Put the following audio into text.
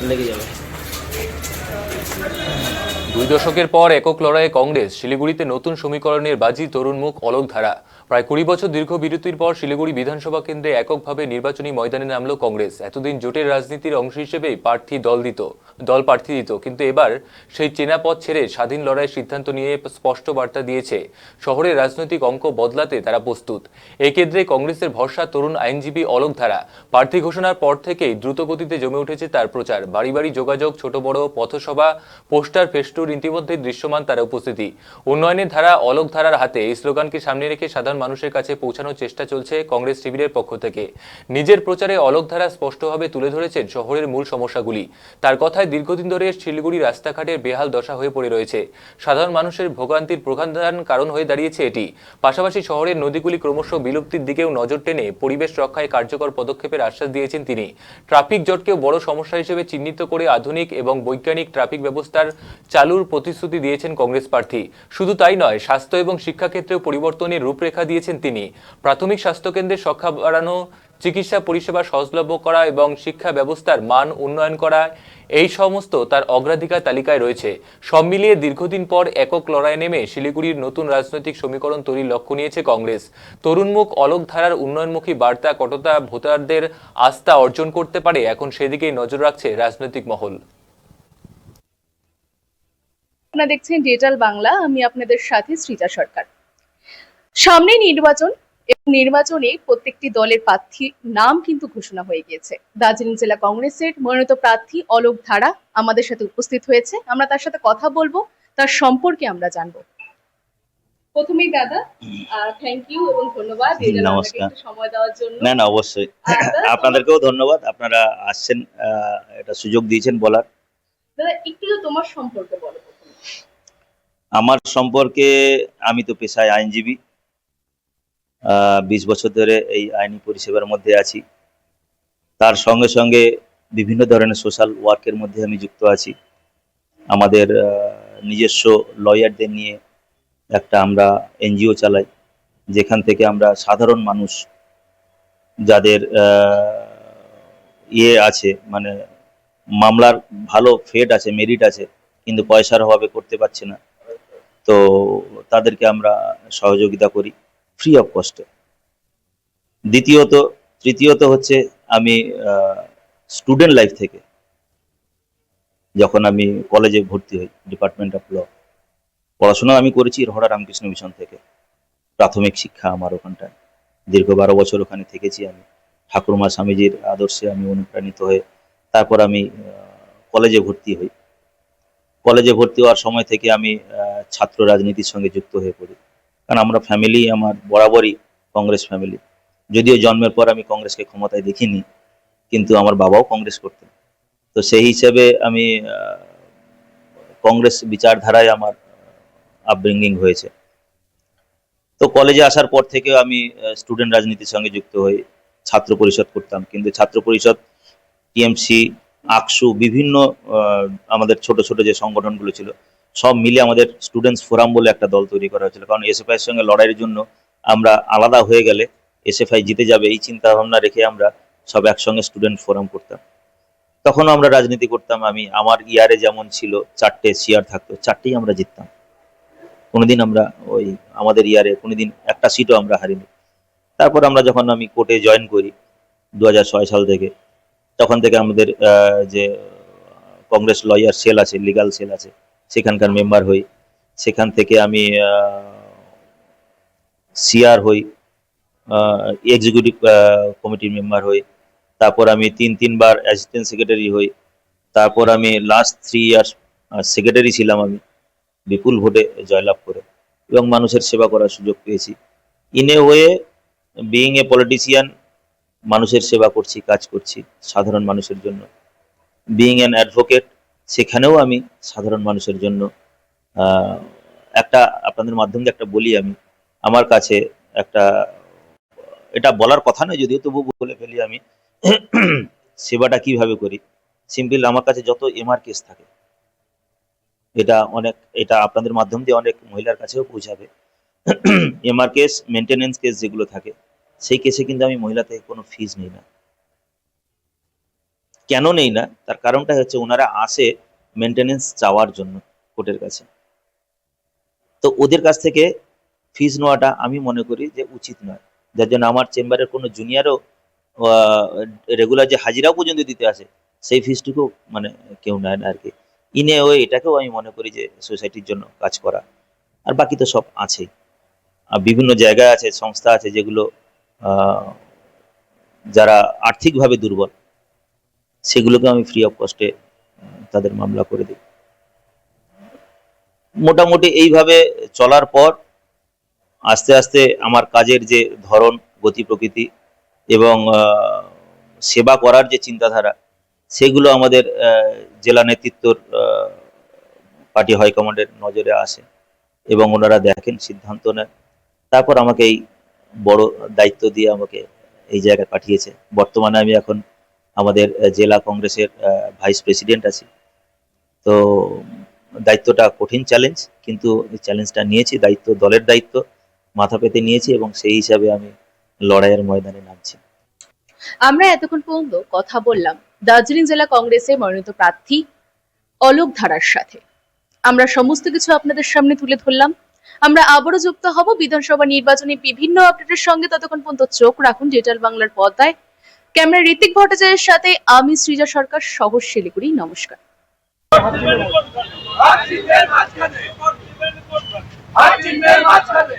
লেগে যাবে। 2 দশকের পর একক লড়াইয়ে কংগ্রেস, শিলিগুড়িতে নতুন সমীকরণের বাজি তরুণ মুখ অলোক ধারা। প্রায় 20 বছর দীর্ঘ বিরতির পর শিলিগুড়ি বিধানসভা কেন্দ্রে এককভাবে নির্বাচনী ময়দানে নামল কংগ্রেস। এতদিন জোটের রাজনীতির অংশ হিসেবেই দল প্রার্থী দিত, কিন্তু এবার সেই চেনা পথ ছেড়ে স্বাধীন লড়াইয়ের সিদ্ধান্ত নিয়ে স্পষ্ট বার্তা দিয়েছে শহরের রাজনৈতিক অঙ্ক বদলাতে তারা প্রস্তুত। এক্ষেত্রে কংগ্রেসের ভরসা তরুণ আইনজীবী অলোক ধারা। প্রার্থী ঘোষণার পর থেকেই দ্রুত গতিতে জমে উঠেছে তার প্রচার। বাড়ি বাড়ি যোগাযোগ, ছোট বড় পথসভা, পোস্টার, ফেস্টুন, ইতিমধ্যে দৃশ্যমান তার উপস্থিতি। উন্নয়নের ধারা অলোক ধারার হাতে, এই স্লোগানকে সামনে রেখে সাধারণ মানুষের কাছে পৌঁছানোর চেষ্টা চলছে কংগ্রেস শিবিরের পক্ষ থেকে। নিজের প্রচারে অলোক ধারা স্পষ্টভাবে তুলে ধরেছেন শহরের মূল সমস্যাগুলি। তার কথায় দীর্ঘদিন ধরে শিলিগুড়ি রাস্তাঘাটের বেহাল দশা হয়ে পড়ে রয়েছে। সাধারণ মানুষের ভোগান্তির প্রধান কারণ হয়ে দাঁড়িয়েছে এটি। পাশাপাশি শহরের নদীগুলি ক্রমশ বিলুপ্তির দিকেও নজর টেনে পরিবেশ রক্ষায় কার্যকর পদক্ষেপের আশ্বাস দিয়েছেন তিনি। ট্রাফিক জটকেও বড় সমস্যা হিসেবে চিহ্নিত করে আধুনিক এবং বৈজ্ঞানিক ট্রাফিক ব্যবস্থার চালুর প্রতিশ্রুতি দিয়েছেন কংগ্রেস প্রার্থী। শুধু তাই নয়, স্বাস্থ্য এবং শিক্ষা ক্ষেত্রেও পরিবর্তনের রূপরেখা দিয়েছেন তিনি। প্রাথমিক স্বাস্থ্যকেন্দ্রের সংখ্যা বাড়ানো, চিকিৎসা পরিষেবা সহজলভ্য করা এবং শিক্ষা ব্যবস্থার মান উন্নয়ন করা, এই সমস্ত তার অগ্রাধিকার তালিকায় রয়েছে। সব মিলিয়ে দীর্ঘদিন পর একক লড়াই নেমে শিলিগুড়ির নতুন রাজনৈতিক সমীকরণ তৈরির লক্ষ্য নিয়েছে কংগ্রেস। তরুণমুখ অলোক ধারার উন্নয়নমুখী বার্তা কতটা ভোটারদের আস্থা অর্জন করতে পারে, এখন সেদিকেই নজর রাখছে রাজনৈতিক মহল। আপনারা দেখছেন ডিজিটাল বাংলা, আমি আপনাদের সাথে সৃজা সরকার। সামনে নির্বাচন এবং নির্বাচনে প্রত্যেকটি দলের প্রার্থীর নাম কিন্তু ঘোষণা হয়ে গিয়েছে। দার্জিলিং জেলা কংগ্রেসের মনোনীত প্রার্থী অলোক ধারা আমাদের সাথে উপস্থিত হয়েছে। আমরা তার সাথে কথা বলবো, তার সম্পর্কে আমরা জানবো। প্রথমেই দাদা, থ্যাংক ইউ এবং ধন্যবাদ একটু সময় দেওয়ার জন্য। না অবশ্যই, আপনাদেরকেও ধন্যবাদ, আপনারা আসছেন, এটা সুযোগ দিয়েছেন বলার। দাদা, একটু তোমার সম্পর্কে বলো। আমার সম্পর্কে, আমি তো পেশায় আইনজীবী, 20 বছর ধরে এই আইনি পরিষেবার মধ্যে আছি। তার সঙ্গে সঙ্গে বিভিন্ন ধরনের সোশ্যাল ওয়ার্কের মধ্যে আমি যুক্ত আছি। আমাদের নিজস্ব লয়ারদের নিয়ে একটা আমরা এনজিও চালাই, যেখান থেকে আমরা সাধারণ মানুষ যাদের আছে, মানে মামলার ভালো ফেড আছে, মেরিট আছে, কিন্তু পয়সার অভাবে করতে পারছে না, তো তাদেরকে আমরা সহযোগিতা করি ফ্রি অফ কস্টে। তৃতীয়ত হচ্ছে আমি স্টুডেন্ট লাইফ থেকে, যখন আমি কলেজে ভর্তি হই, ডিপার্টমেন্ট অফ ল, পড়াশোনা আমি করেছি রহড়া রামকৃষ্ণ মিশন থেকে। প্রাথমিক শিক্ষা আমার ওখানটায়, দীর্ঘ 12 বছর ওখানে থেকেছি আমি। ঠাকুরমা স্বামীজির আদর্শে আমি অনুপ্রাণিত হয়ে তারপর আমি কলেজে ভর্তি হই। কলেজে ভর্তি হওয়ার সময় থেকে আমি ছাত্র রাজনীতির সঙ্গে যুক্ত হয়ে পড়ি, কারণ আমরা ফ্যামিলি, আমার বরাবরই কংগ্রেস ফ্যামিলি। যদিও জন্মের পর আমি কংগ্রেসকে ক্ষমতায় দেখিনি, কিন্তু আমার বাবাও কংগ্রেস করতেন, তো সেই হিসেবে আমি কংগ্রেস বিচারধারায় আমার আপব্রিঙ্গিং হয়েছে। তো কলেজে আসার পর থেকেও আমি স্টুডেন্ট রাজনীতির সঙ্গে যুক্ত হই, ছাত্র পরিষদ করতাম, কিন্তু ছাত্র পরিষদ, টিএমসি, আকসু, বিভিন্ন আমাদের ছোট ছোট যে সংগঠনগুলো ছিল, সব মিলে আমাদের স্টুডেন্টস ফোরাম বলে একটা দল তৈরি করা হয়েছিল। কারণ এসএফআই এর সঙ্গে লড়াইয়ের জন্য আমরা আলাদা হয়ে গেলে এসএফআই জিতে যাবে, এই চিন্তা ভাবনা রেখে আমরা সব একসঙ্গে স্টুডেন্ট ফোরাম করতাম। তখনও আমরা রাজনীতি করতাম। আমার ইয়ারে যেমন ছিল 4টে সিআর থাকতো, 4টেই আমরা জিততাম। কোনোদিন আমরা ওই আমাদের ইয়ারে কোনোদিন একটা সিটও আমরা হারিনি। তারপর যখন আমি কোর্টে জয়েন করি 2006 সাল থেকে, তখন থেকে আমাদের যে কংগ্রেস লয়ার সেল আছে, লিগাল সেল আছে, সেখানকার মেম্বার হই। সেখান থেকে আমি সিআর হই, এক্সিকিউটিভ কমিটির মেম্বার হই। তারপর আমি 3বার অ্যাসিস্ট্যান্ট সেক্রেটারি হই। তারপর আমি লাস্ট 3 ইয়ার্স সেক্রেটারি ছিলাম, আমি বিপুল ভোটে জয়লাভ করে, এবং মানুষের সেবা করার সুযোগ পেয়েছি। In a way, being a politician, মানুষের সেবা করছি, কাজ করছি সাধারণ মানুষের জন্য। বিইং অ্যান অ্যাডভোকেট, সেখানেও আমি সাধারণ মানুষের জন্য একটা, আপনাদের মাধ্যমে একটা বলি, আমার কাছে একটা, এটা বলার কথা নয় যদিও, তবু বলে ফেলি, আমি সেবাটা কিভাবে করি। সিম্পল, আমার কাছে যত এমআর কেস থাকে, এটা আপনাদের মাধ্যম দিয়ে অনেক মহিলার কাছেও পৌঁছাবে। এমআর কেস, মেনটেনেন্স কেস যেগুলো থাকে, সেই কেসে কিন্তু আমি মহিলা থেকে কোনো ফিজ নিই না। কেন নেই না, তার কারণটা হচ্ছে ওনারা আসে মেনটেনেন্স চাওয়ার জন্য কোর্টের কাছে। তো ওদের কাছ থেকে ফিজ নেওয়াটা আমি মনে করি যে উচিত নয়, যার জন্য আমার চেম্বারের কোনো জুনিয়রও রেগুলার যে হাজিরাও পর্যন্ত দিতে আসে, সেই ফিজটুকু মানে কেউ নেয় না আর কি। ইনে ওয়ে এটাকেও আমি মনে করি যে সোসাইটির জন্য কাজ করা। আর বাকি তো সব আছেই। আর বিভিন্ন জায়গায় আছে, সংস্থা আছে যেগুলো আহ, যারা আর্থিকভাবে দুর্বল, সেগুলোকে আমি ফ্রি অফ কস্টে তাদের মামলা করে দিই। মোটামুটি এইভাবে চলার পর আস্তে আস্তে আমার কাজের যে ধরন, গতি প্রকৃতি এবং সেবা করার যে চিন্তাধারা, সেগুলো আমাদের জেলা নেতৃত্বর পার্টি হাইকমান্ডের নজরে আসে এবং ওনারা দেখেন, সিদ্ধান্ত নেন। তারপর আমাকে এই বড় দায়িত্ব দিয়ে আমাকে এই জায়গায় পাঠিয়েছে। বর্তমানে আমি এখন আমাদের জেলা কংগ্রেসের ভাইস প্রেসিডেন্ট আছি। তো দায়িত্বটা কঠিন চ্যালেঞ্জ, কিন্তু এই চ্যালেঞ্জটা নিয়েছি, দায়িত্ব দলের দায়িত্ব মাথা পেতে নিয়েছি এবং সেই হিসাবে আমি লড়াইয়ের ময়দানে নামছি। আমরা এতক্ষণ পর্যন্ত কথা বললাম দার্জিলিং জেলা কংগ্রেসের মনোনীত প্রার্থী অলোক ধারার সাথে। আমরা সমস্ত কিছু আপনাদের সামনে তুলে ধরলাম। আমরা আবারও যুক্ত হব বিধানসভা নির্বাচনে বিভিন্ন আপডেটের সঙ্গে। ততক্ষণ পর্যন্ত চোখ রাখুন ডিজিটাল বাংলার পর্দায়। ক্যামেরা ঋত্বিক ভট্টাচার্যের সাথে আমি সৃজা সরকার, শহর শিলিগুড়ি। নমস্কার। হাত চিহ্নের মাঝখানে